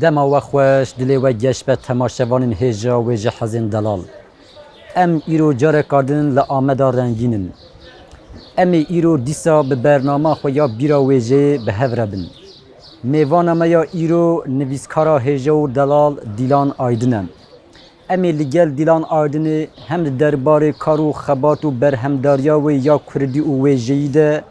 دما و خوش دلی و گشت به تماشاوان هجا و جهازین دلال ام ایرو جاره کردن لآمدا رنگینن ام ایرو دیسا به برنامه خویا بیرا ویجه به هفربن میوان ما یا ایرو نویسکارا هجا و دلال دیلان آیدنن امی لگل دیلان آیدنه هم دربار کارو خبات و برهمداریا و یا کردی و ویجهی ده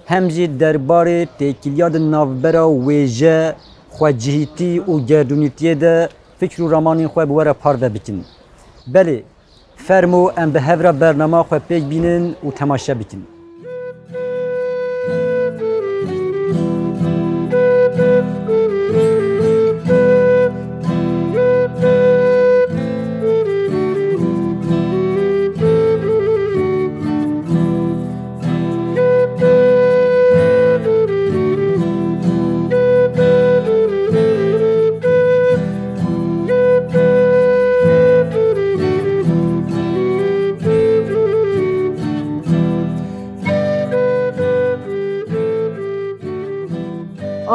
هم جی دربار تکیلیاد نافبرا ویجه خواه جهیتی و گردونیتیه ده فکر و رمانی خواه بواره پار و بکن بله فرمو ام به هفره برنامه خواه پیک بینن و تماشا بکن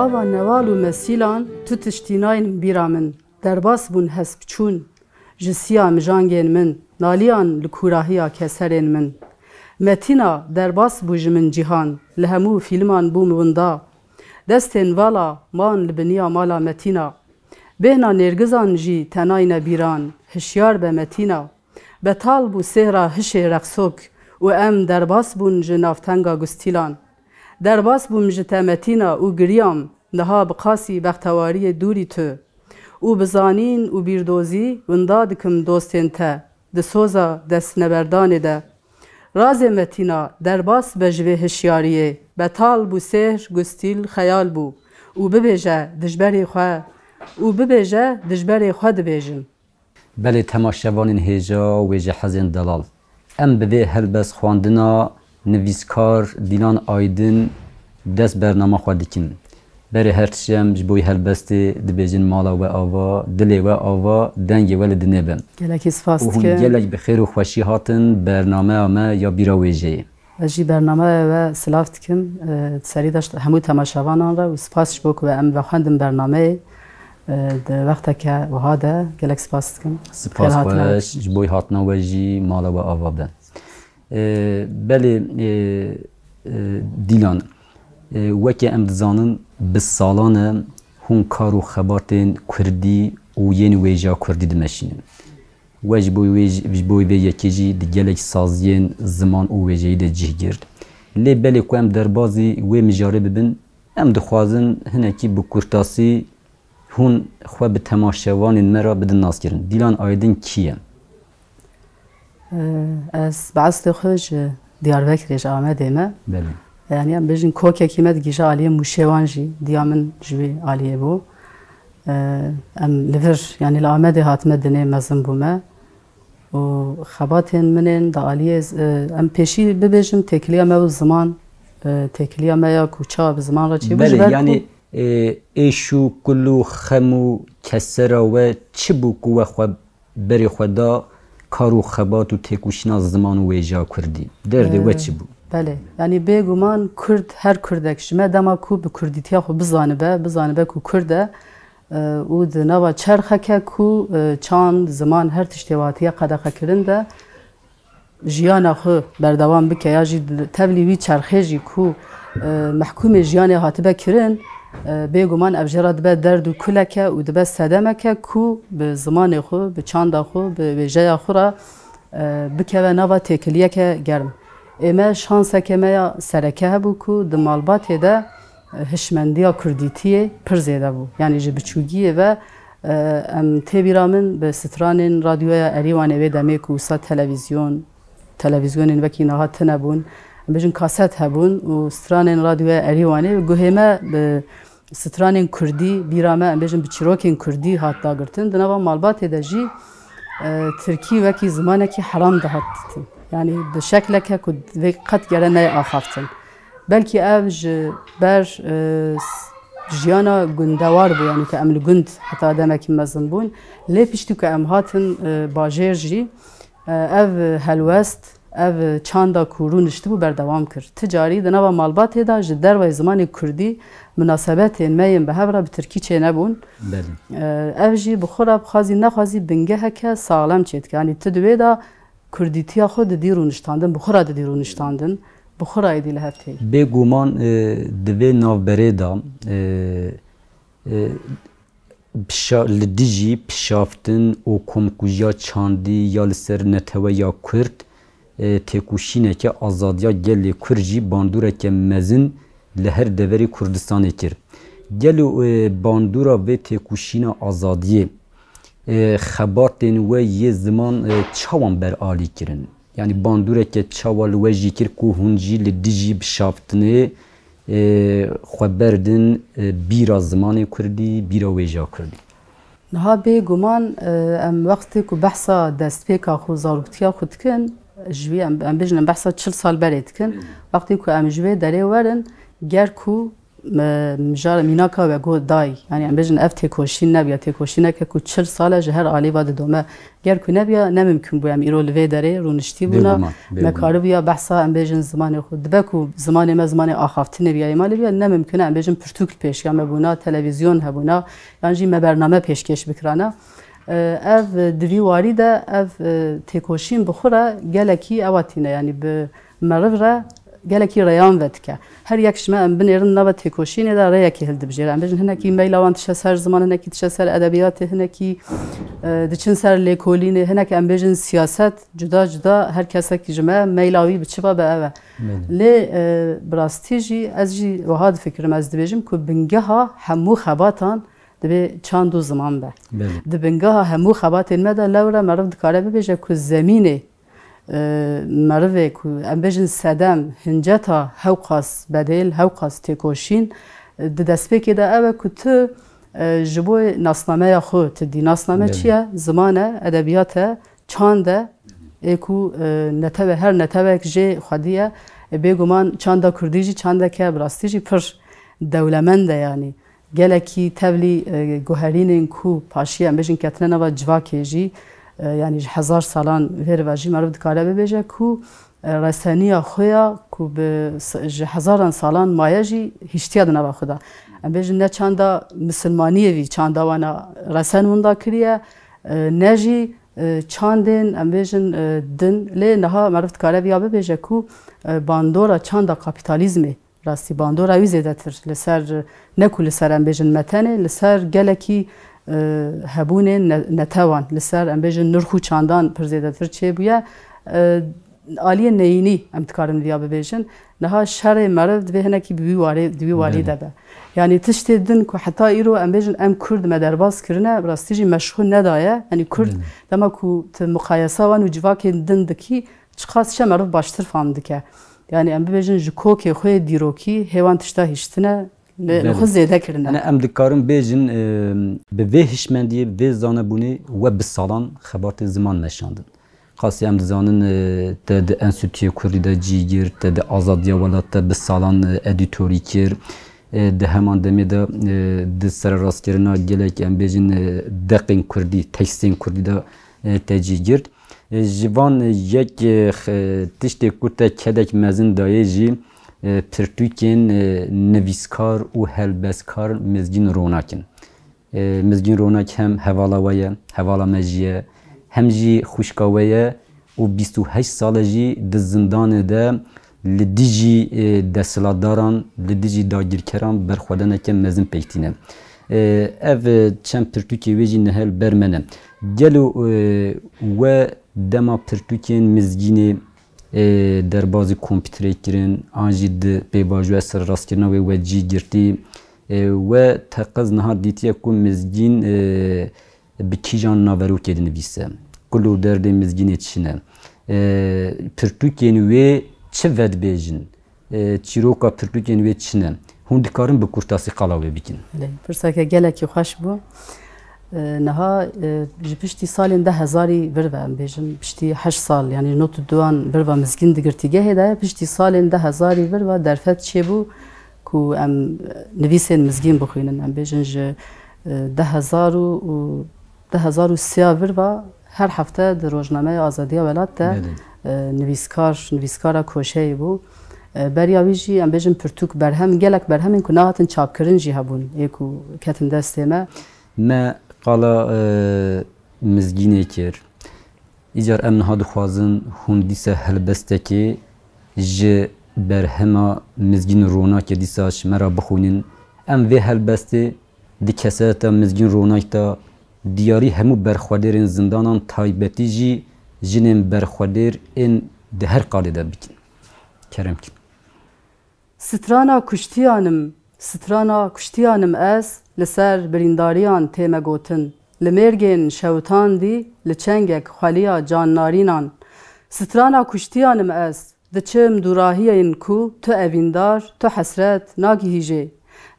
آوا نوال و مسیلان تو تشتیناین بیرامن درباس بون هسب چون جسیا مجانگین من نالیان لکوراهیا کسرین من متینا درباس بوجمن جیهان لهمو فیلمان بوم وندا دستین والا مان لبنیا مالا متینا بهنا نرگزان جی تناین بیران هشیار به متینا بطال بو سهرا هش رقصوک و ام درباس بون جنافتنگا گستیلان درباس بوم جتمتینا و گریام نها بقاسی بختواری دوری تو او بزانین و بیردوزی ونداد کم دوستین ته دسوزا دست نبردان ده راز متینا درباس بجوه هشیاریه بطال بو سهر گستیل خیال بو او ببیجه دجبری خواه او ببیجه دجبری خواه دبیجم بله تماشاوان هجا و جهازین دلال ام به هلبس خواندنا نویسکار دیلان آیدن دست برنامه خود دکن بره هرچیم جبوی هلبستی دبیجن مالا و آوا دلی و آوا دنگ ولد نبه گلکی سپاست که گلک بخیر و خوشی هاتن برنامه ما یا بیرا ویجه جی برنامه و سلافت کم سری داشت همو تماشاوانان را و سپاسش بک و ام بخواندم برنامه در وقت که وهاده گلک سپاست کم سپاس خوش جبوی هاتنا و جی مالا و آوا به بله دیلان وکی ام دزانن به سالان هون کار و خباتین کردی و یین ویجا کردی دمشینن وج بوی وی یکیجی دیگلک سازین زمان و ویجایی ده جه گرد لی بله که ام در بازی وی مجاره ببین ام دخوازن هنکی بو کرتاسی هون خواه به تماشاوان مرا بدن ناس کرن دیلان آیدن کیه؟ از بعض خوش دیاربکرش آمده ما بله یعنی ام بجن کوکه کیمت گیجا علیه موشوانجی دیامن جوی علیه بو ام لور یعنی لآمده هاتمه دنه مزن بومه و خباتین منین دا علیه ام پیشی ببیجم تکلیه ما و زمان تکلیه ما یا کوچا به زمان را چی بله یعنی ایشو کلو خمو کسرا و چی بو کو خواه بری خدا کارو خبات و تکوشنا زمان و ویجا کردی درده و چی بو؟ بله یعنی بگومان کرد هر کردک شما دما کو به کردیتیا خو بزانه به کو کرده او دنوا چرخه که کو چند زمان هر تشتیواتی قدقه کرنده جیانا خو بردوام بکه یا جی تبلیوی چرخه جی کو محکوم جیان هاتبه کرن بگومان افجرات به درد و کلکه و دبه صدمه که کو به زمان خو به چند خو به ویژه خو را بکه و نوا تکلیه که گرم اما شانسه که ما سرکه هبو که دمالبات ده هشمندیا کردیتیه پر زیده بو یعنی جه بچوگیه و ام تبیرامن به ستران رادیوی اریوانه و دمه که وسا تلویزیون وکی نهات نبون بجن کاست هبون و ستران رادیوی اریوانه گوهمه به ستران کردی بیرامه بجن بچروکین کردی هات داگرتن دنوا مالبات ده جی ترکی وکی زمانه که حرام دهاتتن yani به شکل که قد گره نه آخافتن بلکه اوج بر جیانا گندوار بو یعنی که امل گند حتی آدم که مزن بون لی پشتو که ام هاتن باجر جی او هلوست ev çanda ku rûniştî bû berdewam kir. Ticarî di nava malbatê da ji derveyê zimanê Kurdî münasebetên me yên bi hev re bi Tirkî çênebûn. Ev jî bi xwe re bixwazî nexwazî bingeheke saxlem çê dike. Yanî tu di wê da Kurdîtiya xwe didî rûniştandin, bi xwe re didî rûniştandin, bi xwe re êdî li hev tê. Bêguman di vê navberê da li dijî pişaftin û komkujiya çandî ya li ser neteweya Kurd têkoşîneke azadiya gelê Kurd jî bandoreke mezin li her deverê Kurdistanê kir. Gelê bandora vê têkoşîna azadiyê xebatên we yê ziman çawan beralî kirin. Yani bandoreke çawa li we jî kir ku hûn jî li dijî pişaftinê xwe berdin bîra zimanê Kurdî, bîra wêja Kurdî. Niha bêguman em wextê ku behsa destpêka xwe zaroktiya xwe dikin, ji wê em bêjin em behsa 40 sal berê dikin, wextê ku em ji wê derê werin, ger ku mijara mînaka ve got dayî, yani em bêjin ev têkoşîn nebiya, têkoşîneke ku 40 sal ji her alîva didome, ger ku nebiya nemimkün bû em îro li vê derê rûniştî bûna, me karibiya behsa em bêjin zimanê xwe dibe ku zimanê me zimanê axaftinê biya êmalê biya nemimkün e em bêjin pirtûk pêşiya me bûna, televîzyon hebûna, yan jî me bername pêşkêş bikirane. Ev di vî warî de ev têkoşîn bi xwe re gelekî ewa tîne, yani bi meriv re gelekî reyan ve dike. Her yek ji me em binêrin nava têkoşînê de rêyekê hildibijêre. Em bêjin hinekî meyla wan tişe ser ziman, hinekî tişe ser edebiyatê, hinekî diçin ser lêkolînê, hinek em bêjin siyaset cuda cuda her kesekî ji me meyla wî biçiba be ev e. Lê bi rastî jî ez jî wiha difikirim, ez dibêjim ku bingeha hemû xebatan divê çand û ziman be. Di bingeha hemû xebatên me de lewre meriv dikare bibêje ku zemînê merivê ku em bêjin sedem hinceta hewqas bedêl, hewqas têkoşîn di destpêkê de ew e ku tu ji bo nasnameya xwe tu dî. Nasname çi ye? Ziman e, edebiyat e, çand e, ê ku neteve her netevek jê xwedî ye. Bêguman çanda Kurdî jî çandeke bi rastî jî pir dewlemend e, yani. Gelekî tevlî guherînên ku paşî em bêjin ketine nava civakê jî, yani ji hezar salan vê ve jî meriv dikare bibêje ku reseniya xwe ya ku ji hezaran salan maye jî hîştiya di nava xwe da. Em bêjin ne çanda misilmaniyê vî çanda wana resen hûn da kiriye, ne jî çandên em bêjin din. Lê niha meriv dikare vîya bibêje ku bandora çanda kapîtalîzmê rastî bandora wî zêdetir li ser ne ku li ser em bêjin metenê, li ser gelekî hebûnên netewan, li ser em bêjin nirx û çandan pir zêdetir çêbûye. Aliyê neyînî em dikarin vîya bibêjin. Niha şerê meriv divê hinekî bi wî warî de be. Yani tiştê din ku heta îro em bêjin em Kurd me derbas kirine, bi rastî jî meşxûr nedaye. Yani Kurd dema ku tu muqayesa wan û civakên din dikî çiqas şe meriv baştir fam dike. Yani em bibêjin ji kokê xwe dîrokî hêwan tişta hîştine xwe zêde kirine. Em dikarin bêjin bi vê hişmendiyê, vê zanebûnê we bi salan xebatê ziman meşandin. Qasî em dizanin te di Enstitûyê Kurdî de cîgir, te di Azadiya Welat de bi salan edîtorî kir. Di heman demê de di serrastkirina gelek em bêjin deqên Kurdî, tekstên Kurdî de te cîgir. Ji van yek tiştê ku te kedek mezin dayê jî pirtûkên nivîskar û helbeskar mezgîn ronakin. Mezgîn ronak hem hevala we ye, hevala me jî ye, hem jî xwişka we ye û 28 sal jî di zindanê de li dijî desthilatdaran, li dijî dagirkeran berxwedaneke mezin peyktîne. Ev çend pirtûkê wê jî nihêl ber me ne. Gelo we dema pirtûkên mezgînê derbazî kompîterê kirin, an jî di pêvajoya serrastkirina wê we cî girtî. We teqez niha dîtiye ku mezgîn bi kîjan naverokê dinivîse. Kul û derdê mezgînê çi ne? Pirtûkên wê çi vedibêjin? Çîroka pirtûkên wê çi ne? Hûn dikarin bi kurtasî qala wê bikin. Pirseke gelekî xweş bû. Niha ji piştî salên 10,000 vir ve em bêjin piştî 8 sal, yani notu duan vir ve mizgîn digirtîgehê de piştî salên 10,000 vir ve derfet çêbû ku em nivîsên mizgîn bixwînin. Em bêjin ji 10,003 vir ve her hafta de rojname Azadiya Welat de nivîskara koşeyê bû. Beriya wî jî em bêjin pirtûk berhem gelek berhemên ku nehatin çapkirin jî hebûn ê ku ketin destê me. Me qala mizgînê kir. Îcar em niha dixwazin hûn dîsa helbestekê ji berhema mizgîn ronakê dîsa ji me re bixwînin. Em vê helbestê di keseta mizgîn ronak da diyarî hemû berxwedêrên zindanan taybetî jî jinên berxwedêr ên di her qalê de bikin. Kerem kin. Strana kuştiyanım ez li ser birîndariyan tê me gotin. Li mêrgên şewtan dî li çengek xweliya cannarînan. Strana kuştiyanım ez diçim dûrahiyên ku tu evîndar tu hesret nagihîjê.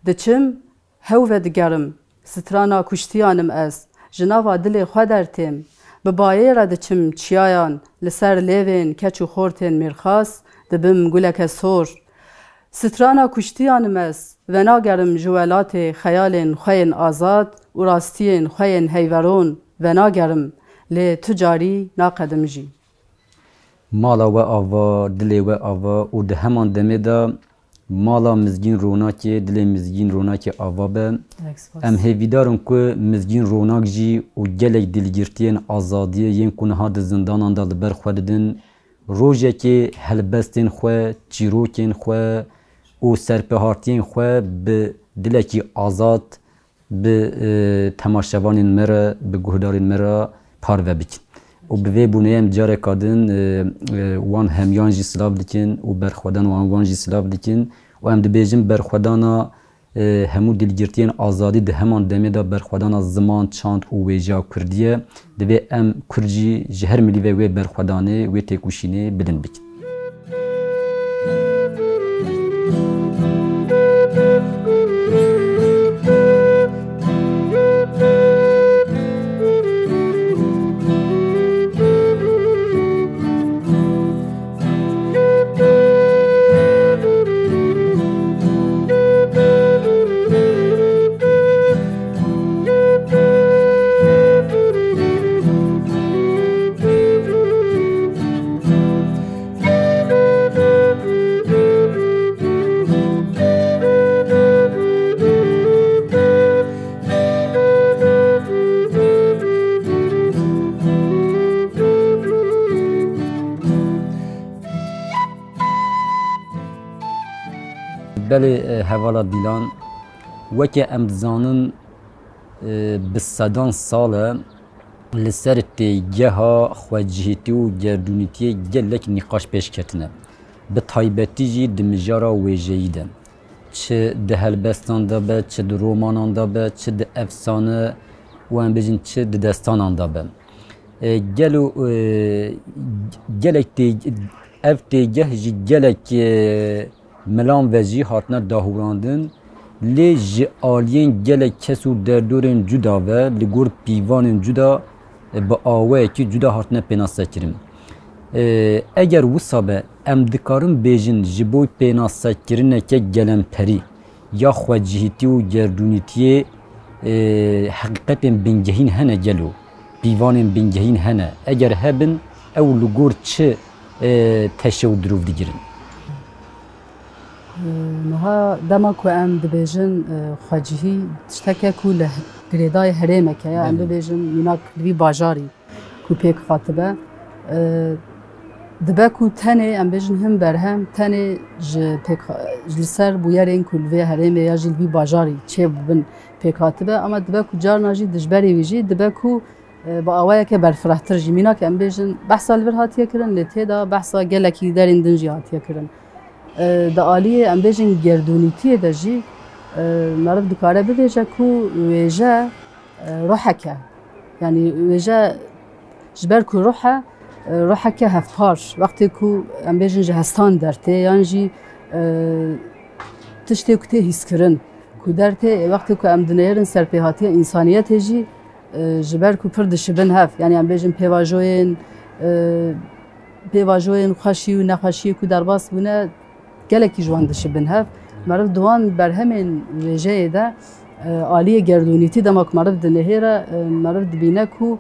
Diçim hew ve digerim. Strana kuştiyanım ez ji nava dilê xwe dertêm. Bi bayê re diçim çiyayan li ser lêvên keç û xortên mêrxas dibim guleke sor. Strana kuştiyanım ez ve nagerim ji welatê xeyalên xwe yên azad û rastiyên xwe yên heyveron ve nagerim lê tu carî naqedim jî. Mala we ava, dilê we ava û di heman demê de mala mizgîn ronakê, dilê mizgîn ronakê ava be. Em hêvîdarin ku mizgîn ronak jî û gelek dilgirtiyên azadiyê yên ku niha di zindanan da li ber xwe didin rojekê helbestên xwe, çîrokên xwe û serpehartiyên xwe bi dilekî azad bi temaşevanên me re, bi guhdarên me re parve bikin. û bi vê bûneyê em careka din wan hemyan jî silav dikin û berxwedan wan jî silav dikin û em dibêjin berxwedana hemû dilgirtiyên azadî di heman demê de berxwedana ziman, çand û wêjiya Kurdî ye. Divê em Kurd jî ji her milîvê wê berxwedanê, wê têkuşînê bilin bikin. Belê hevala dîlan weke em dizanin bi sedan sal e li ser têgeha xwecihîtî û gerdûnîtiyê gelek nîqaş pêşketine. Bi taybetî jî di mijara wêjeyî de. Çi di helbestan da be, çi di romanan da be, çi di efsane û em bêjin çi di destanan da be. Gelek ev têgeh jî gelek milan ve jî hatine dahûrandin lê ji aliyên gelek kes û derdorên cuda ve li gor pîvanên cuda bi awayekî cuda hatine pênasekirin. Eger wisa be em dikarin bêjin ji bo pênasekirineke gelemperî ya xwecihîtî û gerdûnîtiyê heqîqetên bingehîn hene gelo, pîvanên bingehîn hene. Eger hebin ew li gor çi teşe û dirov digirin? Niha dema ku em dibêjin xwecihî tişteke ku li girêdayê herêmeke ya em bibêjin mînak li vî bajarî ku pêk hatibe dibe ku tenê em bêjin him berhem tenê ji ser bûyerên ku li vê herêmê ya jî li vî bajarî çêbibin pêk hatibe ama dibe ku carna jî dijberê wî jî dibe ku bi awayeke berfirehtir jî mînak em bêjin behsa li vir hatiye kirin lê têda behsa gelekî derên din jî hatiye kirin. Di aliyê em bêjin gerdûnîtiyê de jî meriv dikare bibêje ku wêje ruheke yanî wêje ji ber ku ruheke hevpar wextê ku em bêjin ji hestan dertê yan jî tiştê ku tê hîskirin ku dertê wextê ku em dinêrin serpêhatiya însaniyetê jî ji ber ku pir dişibin hev yanî em bêjin pêvajoyên xweşî û nexweşiyê ku derbas bûne gelekî ji wan dişibin hev. Meriv di wan berhemên wêjeyê de aliyê gerdûnîtî dema ku meriv dinihêre meriv dibîne ku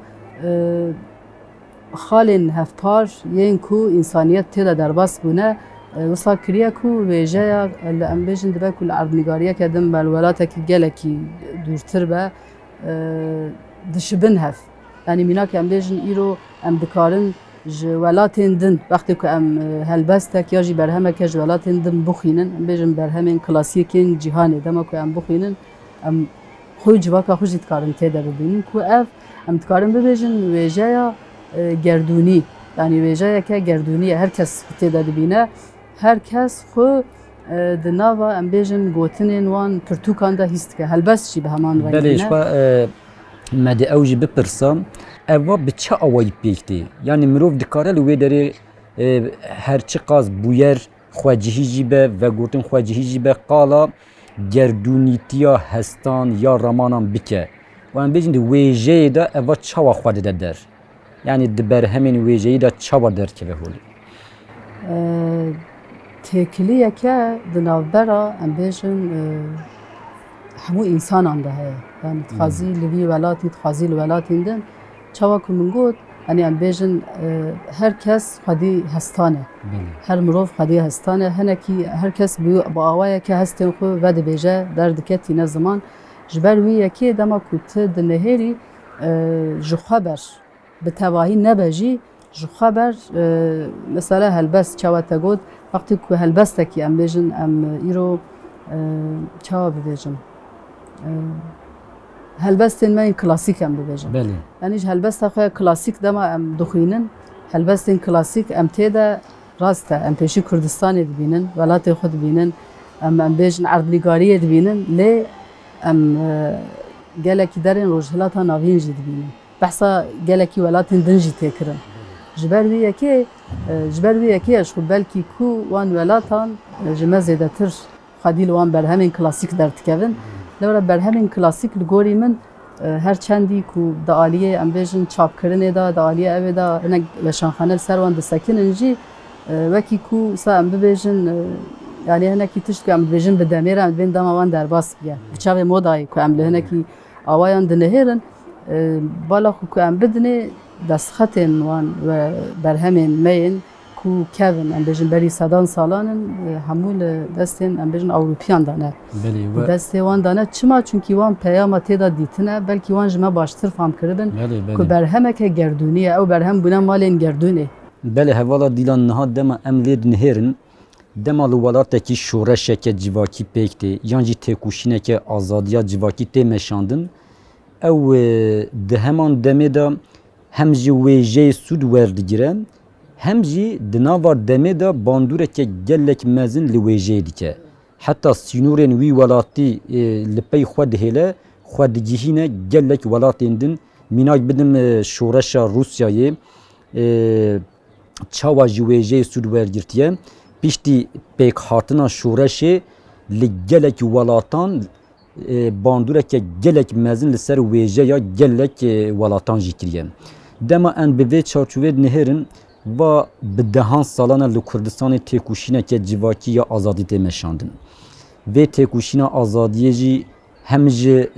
xalên hevpar yên ku însaniyet tê de derbas bûne wisa kiriye ku wêjeya li em bêjin dibe ku li erdnigariyeke din belwelatekî gelekî dûrtir be dişibin hev. Yani mînak em bêjin îro em dikarin ji welatên din wextê ku em helbestek ya jî berhemeke ji welatên din bixwînin em bêjin berhemên klasîkên cîhanê dema ku em bixwînin em xwe civaka xwe jî dikarin tê de bibînin ku ev em dikarin bibêjin wêjeya gerdûnî yani wêjeyeke gerdûnî ye herkes tê de dibîne herkes xwe di nava em bêjin gotinên wan pirtûkan de hîs dike helbest jî bi heman rengîne me de ew jî bipirsam ev bi çi awayî pêk tê yani mirov dikare li wê derê her çi qas bûyer xwecihî jî be vegotin xwecihî jî be qala gerdûnîtiya hestan ya ramanan bike wan bêjin di wêjeyê de eva çawa xwe dide der yani di berhemên wêjeyî de çawa derkeve holê têkiliyeke di navbera em bêjin hemû însanan de heye yani dixwazî li vî welatî dixwazî li welatên din çawa ku min got yani em bêjin herkes xwedî hestan e her mirov xwedî hestan e hinekî herkes bi awayeke hestên xwe vedibêje derdiketîne ziman ji ber wî yekê dema ku tu di nehêrî ji xwe ber bi tevahî nebe jî ji xwe ber mesela helbest çawa te got wextê ku helbestekî em bêjin em îro çawa bibêjim helbestên me klasîk em bibêjin yani ji helbesta xwe klasîk dema em dixwînin helbestên klasîk em tê de rast e em pêşî Kurdistanê dibînin welatê xwe dibînin em bêjin erdnigariyê dibînin lê em gelekî derên rojhilata navîn jî dibînin behsa gelekî welatên din jî tê kirin ji ber wî yekê ji xwe belkî ku wan welatan ji me zêdetir xwedî li wan berhemên klasîk derdikevin lewre berhemên klasîk li gorî min her çendî ku di aliyê em bêjin çapkirinê de di aliyê evê de hinek weşanxane li ser wan disekinin jî wekî ku sa em bibêjin yani hinekî tişt ku em dibêjin bi demêre em dibên dema wan derbas biye bi çavê modayê ku em li hinekî awayan dinehêrin bala xwe ku em bidinê destxetên wan ve berhemên me yên ku kevin em bêjin berî sedan salanin hemû li destên em bêjin Ewropiyan de ne destê wan de ne çima çünkü wan peyama tê de dîtine belkî wan ji me baştir fam kiribin ku berhemeke gerdûnî ye ew berhem bûne malên gerdûnê belê hevala dîlan niha dema em lê dinihêrin dema li welatekî şoreşeke civakî pêk tê yan jî têkuşîneke azadiya civakî tê meşandin ew di heman demê de hem jî wêjeyê sûd werdigire hem jî di nava demê de bandûreke gelek mezin li wêjeyê dike heta sînorên wî welatî li pey xwe dihêle xwe digihîne gelek welatên din mînak bidim şoreşa Rûsyayê çawa ji wêjeyê sûd wergirtiye piştî pêkhatina şoreşê li gelek welatan bandûreke gelek mezin li ser wêjeya gelek welatan jî kiriye dema em bi vê çarçovê nihêrin va bi dehan salan li Kurdistanê têkuşîneke civakî ya azadî tê meşandin vê têkuşîna azadiyê jî hem ji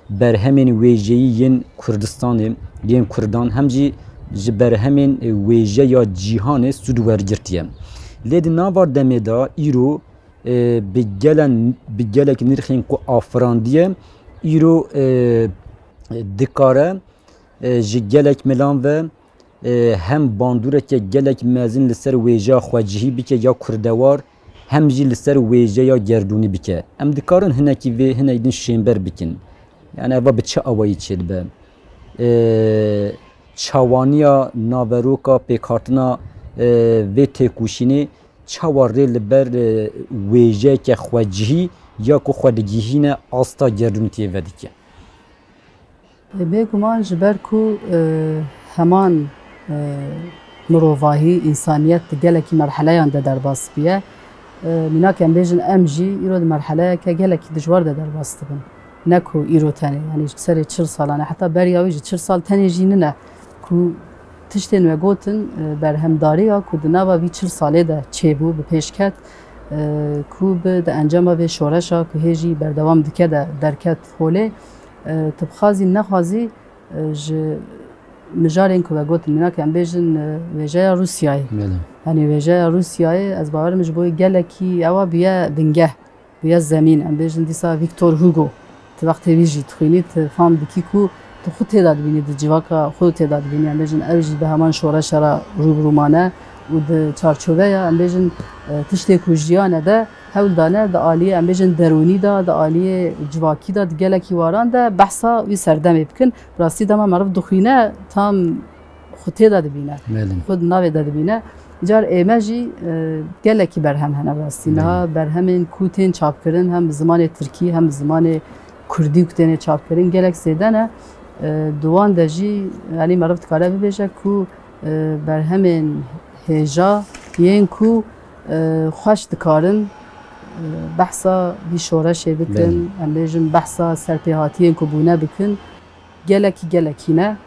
berhemên wêjeyî yên Kurdistanê yên Kurdan hem jî ji berhemên wêjeya cîhanê sûd wergirtiye lê di nava demê de îro bi gelek nirxên ku afirandiye îro dikare ji gelek milan ve hem bandûreke gelek mezin li ser wêjeya xwecihî bike ya kurdewar hem jî li ser wêjeya gerdûnî bike em dikarin hinekî vê hinek din şêmber bikin yani eva bi çi awayî çêdibe çawaniya naveroka pêkhatina vê têkuşînê çawa rê li ber wêjeyeke xwecihî ya ku xwe digihîne asta gerdûnî tê vedike bêguman ji ber ku heman mirovahî însaniyet di gelekî merheleyan de derbas biye mînak em bêjin em jî îro di merheleyeke gelekî dijwar de derbas dibin ne ku îro tenê yani serê 40 salan e heta beriya wî jî 40 sal tenê jî nine ku tiştên we gotin berhemdariya ku di nava vî 40 salê de çêbû bi pêşket ku bi di encama vê şoreşa ku hê jî berdewam dike de derket holê tu bixwazî nexwazî ji مجارên ku vegot minak em bêjin wêjeya Rûsyayê. Yani wêjeya Rûsyayê ez bawerim ji bo gelekî ewa biye bingeh, biye zemîn. Em bêjin dîsa Victor Hugo. Ti wextê wî jî dixwînî tu fam dikî ku tu xwe têda dibînî di civaka xwe têda dibînî. Em bêjin ew jî bi heman şoreşa re rûbirûmane û di çarçoveya em bêjin tiştê ku jiyanê de hewl dane di aliyê em bêjin derûnî da, di aliyê civakî da, di gelekî waran de behsa wî serdemê bikin. Rastî dema meriv dixwîne tam xwe têda dibîne, xwe di navê de dibîne. Car ême jî gelekî berhem hene rastî. Niha berhemên ku tên çapkirin hem bi zimanê Tirkî hem bi zimanê Kurdî ku tên çapkirin gelek zêde ne. Di wan de jî yanî meriv dikare bibêje ku berhemên hêja yên ku xweş dikarin behsa vî şoreşê bikin, em bêjin behsa serpêhatiyên ku bûne bikin, gelekî ne.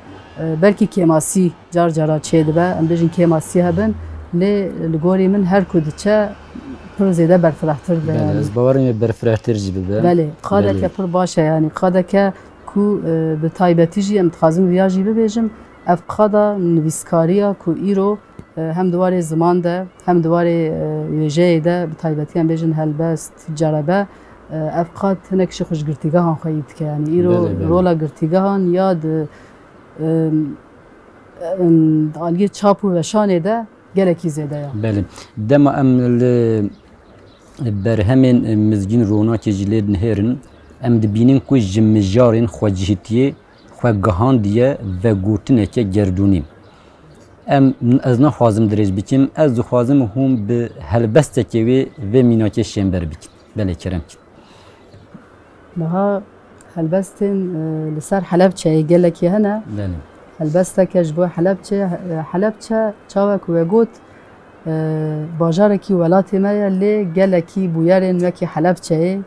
Belkî kêmasî car cara çê dibe, em bêjin kêmasî hebin, lê li gorî min her ku diçe pir zêde berfirehtir be. Ez bawerim berfirehtir jî bibe. Belê, qadeke pir baş e yanî qadeke ku bi taybetî jî em dixwazim vêya jî bibêjim, ev qada nivîskariya ku îro hem di warê ziman de hem di warê wêjeyê de bi taybetî em bêjin helbest, cerebe ev qad hinek jî xweşgirtîgehan xwe yî dike yanî îro rola girtîgehan ya di aliyê çap û weşanê de gelekî zêde ye. Belê. Dema em li berhemên mizgîn ronakê jî lê nihêrin em dibînin ku ji mijarên xwecihîtiyê xwe gihandiye vegotineke gerdûnî. Ez naxwazim dirêj bikim, ez dixwazim hûn bi helbestekê wê vê mînakê şêmber bikin. Belê kerem kî. Niha helbestên li ser Helepçeyê gelekî hene. Helbesteke ji bo Helepçe çawa ku vegot bajarekî welatê me ye lê gelekî bûyerên wekî Helepçeyê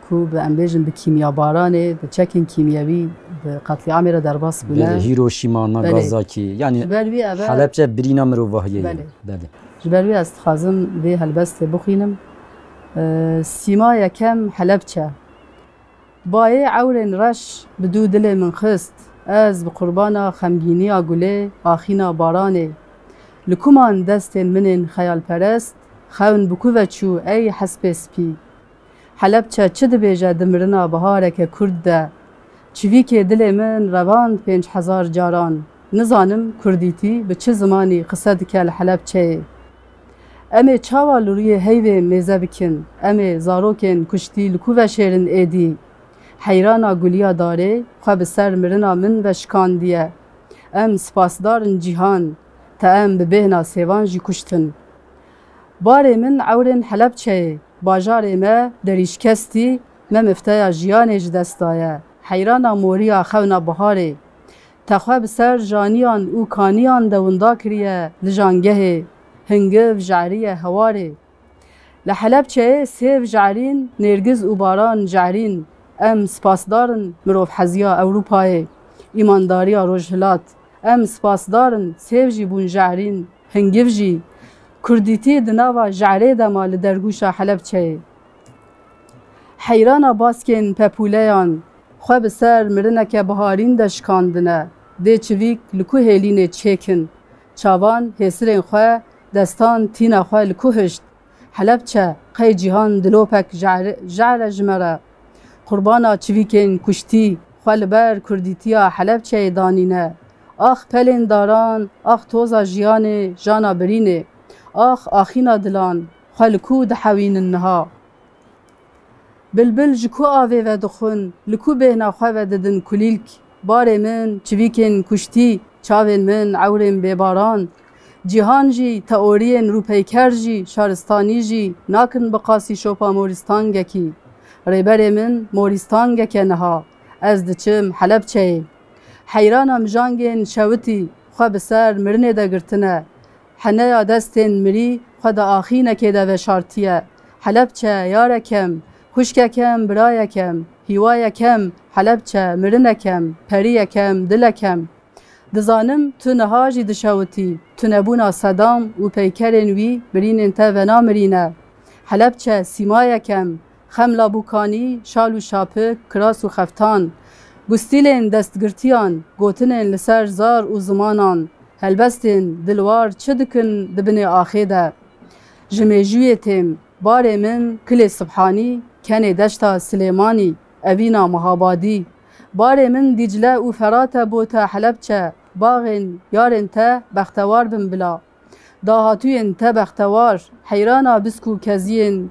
ku bi em bêjin bi kîmyabaranê, bi çekên kîmyewî, bi qetliamê re derbas bûne. Hiroşîma, Nagasaki, yani Helepçe birîna mirovahiyê ye. Ji ber wî ez dixwazim vê helbestê bixwînim. Sîma yekem Helepçe. Bayê ewrên reş bi dû dilê min xist. Ez bi qurbana xemgîniya gulê, axîna baranê. Li kuman destên min ên xeyalperest, xewn bi ku veçû ey hespê spî. Helepçe çi dibêje di mirina bihareke Kurd de. Çivîkê dilê min revand 5000 caran. Nizanim Kurdîtî bi çi zimanî qise dike li Helepçeyê. Em ê çawa li rûyê heyvê mêze bikin. Em ê zarokên kuştî li ku veşêrin êdî. Heyrana guliya darê, xwe bi ser mirina min veşkandiye. Em spasdarin cîhan, te em bi bêhna sêvan jî kuştin. Barê min ewrên Helepçeyê, bajarê me derîşkestî, me mifteya jiyanê ji desta ye. Heyrana moriya xewna biharê. Te xwe bi ser janiyan û kaniyan de winda kiriye li jangehê. Hingiv jeriye hewarê. Li Helepçeyê sêv jerîn, nêrgiz û baran jerîn. Em spasdarin mirovheziya Ewropayê, îmandariya rojhilat. Em spasdarin sêv jî bûn jerîn, hingiv jî. Kurdîtî di nava jerê de ma li dergûşa Helepçeyê. Heyrana baskên pepûleyan, xwe bi ser mirineke biharîn de şikandine. Dê çivîk li ku hêlînê çêkin. Çavan hêsirên xwe, destan tîna xwe li ku hişt. Helepçe qey cîhan dilopek jere ji me re. Qurbana çivîkên kuştî, xwe li ber Kurdîtiya Helepçeyê danîne. Ax pelên daran, ax toza jiyanê, jana birînê. Ax axîna dilan, xwe li ku dihewînin niha. Bilbil ji ku avê ve dixwin, li ku bêhna xwe ve didin kulîlk. Barê min çivîkên kuştî, çavên min ewrên bêbaran. Cîhan jî, teoriyên rûpeyker jî, şaristanî jî, nakin bi qasî şopa morîstangekî. Rêberê min morîstangeke niha, ez diçim Helepçeyê. Heyrana mijangên şewitî, xwe bi ser mirinê de girtine. Heneya destên mirî, xwe de axînekê de veşartiye. Helepçe yarekem, xuşkekem, birayekem, hîwayekem, Helepçe mirinekem, periyekem, dilekem. Dizanim tu niha jî dişewitî, tu nebûna Sedam û peykerên wî birînên te venamirîne. Helepçe sîmayekem, xemla bûkanî, şal û şapik, kiras û xeftan. گستیلین دستگرتیان گوتنین لسر زار و زمانان هلبستین دلوار چه دکن دبن آخه ده جمیجوی تیم باره من کل سبحانی کنه دشتا سلیمانی اوینا مهابادی باره من دیجله و فرات بوتا حلبچه باغین یارن تا بختوار بن بلا داهاتوین تا بختوار حیرانا بسکو کزین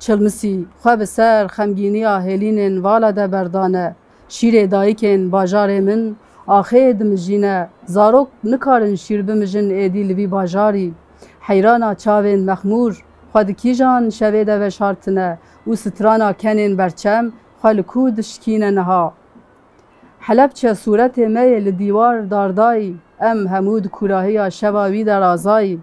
چلمسی خواب سر خمگینیا هلینین والا ده بردانه شیر دایکین باجار من آخه دمجینه زاروک نکارن شیر بمجن ایدی لوی باجاری حیرانا چاوین مخمور خود کیجان شویده و شارتنه و سترانا کنین برچم خالکو دشکینه نها حلب چه صورت میل دیوار داردایی ام همود کوراهی شواوی در آزایی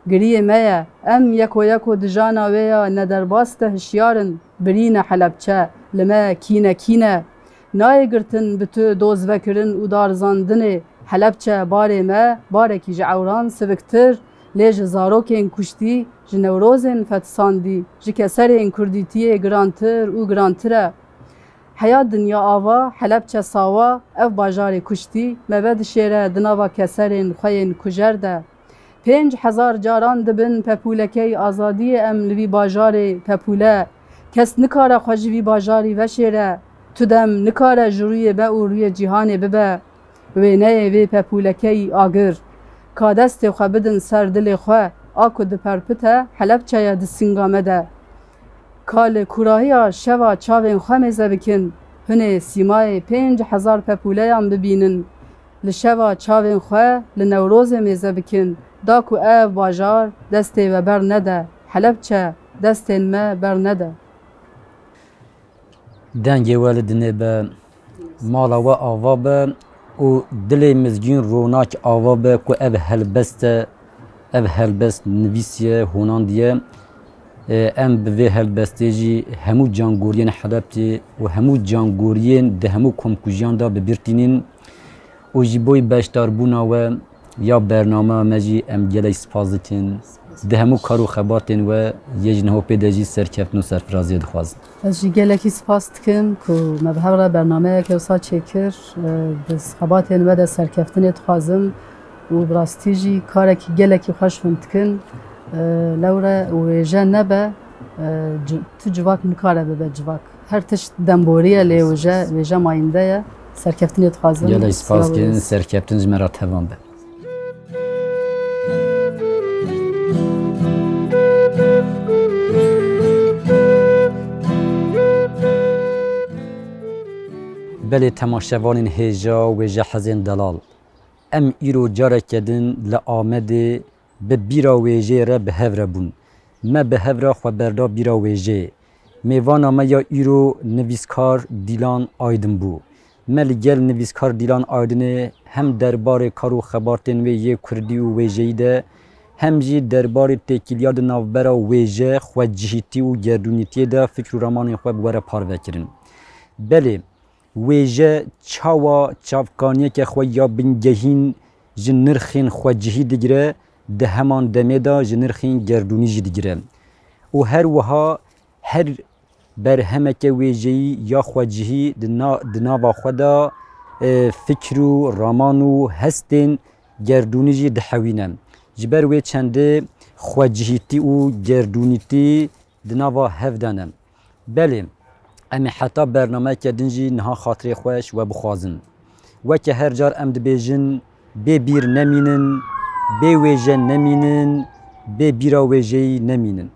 گریه میه ام یکو دجانا ویا ندرباسته هشیارن برین حلب چه لما کینه کینه نای گرتن بتو دوز وکرن و دارزاندنه حلب چه باره ما باره کی جعوران سبکتر لیج زاروکین کشتی جنوروزین فتساندی جکسرین کردیتیه گرانتر و گرانتره حیات دنیا آوا حلب چه ساوا اف باجاری کشتی مبد شیره دناوا کسرین خوین کجرده 5000 جاران دبن پپولکی آزادی ام لوی باجاری پپوله کس نکاره خوجوی باجاری و شیره تو دم نکاره جروی به او روی جهان ببه و نه وی پپولکی آگر کادست خو بدن سر دل خو آکو د پرپته حلب چه د سنگامه ده کال کوراهی شوا چاوین خو مزه بکن هنه سیمای 5000 پپولیان ببینن لشوا چاوین خو لنوروز مزه بکن داکو او باجار دسته و بر نده حلب چه دستین ما بر نده دنگی والدنه به مالا و آوا به و دل مزگین روناک آوا به که او هلبست نویسیه هونان دیه ام به هلبستیجی همو جانگورین حلبتی و همو جانگورین ده همو کمکوژیان دا ببرتینین و جیبوی بشتار بونا و یا برنامه مجی ام گلی سپازتین ده همو کارو خباتین و یه جنهو پیداجی سرکفتن و سرفرازی دخوازن از جی گلکی سپاس دکم که مبهر برنامه که وسا چکر بس خباتین و ده سرکفتن دخوازم و براستیجی کارکی گلکی خوش فندکن لورا و جن نبه تو جواک نکاره به جواک هر تشت دنبوریه لی وجه ماینده سرکفتن دخوازم گلی سپاس کن سرکفتن جمرات هوان به بله تماشاوانین هجا و جهازین دلال ام ایرو جاره کدن لآمده به بیرا ویجه را به هفره بون ما به هفره خبردا بیرا ویجه میوانا ما یا ایرو نویسکار دیلان آیدن بو ما لگل نویسکار دیلان آیدنه هم دربار کارو خبارتن و یه کردی و ویجه ده هم جی دربار تکیلیاد نوبرا ویجه خود جهیتی و گردونیتی ده فکر و رمان خود بوره پارو کرن بله ویجه چاوا چافکانیه که خو یا بنگهین جنرخین خو جهی دیگره ده همان دمه دا جنرخین گردونی جی دیگره و هر وها هر برهمه که ویجهی یا خو جهی دناوا خدا فکر و رامان و هستین گردونی جی دحوینه جبر وی چنده خو جهیتی و گردونیتی دناوا هفدانه بله امی حتی برنامه که دنجی نها خاطر خوش و بخوازن و که هر جار ام دبیجن بی بیر نمینن بی ویجه نمینن بی بیرا ویجه نمینن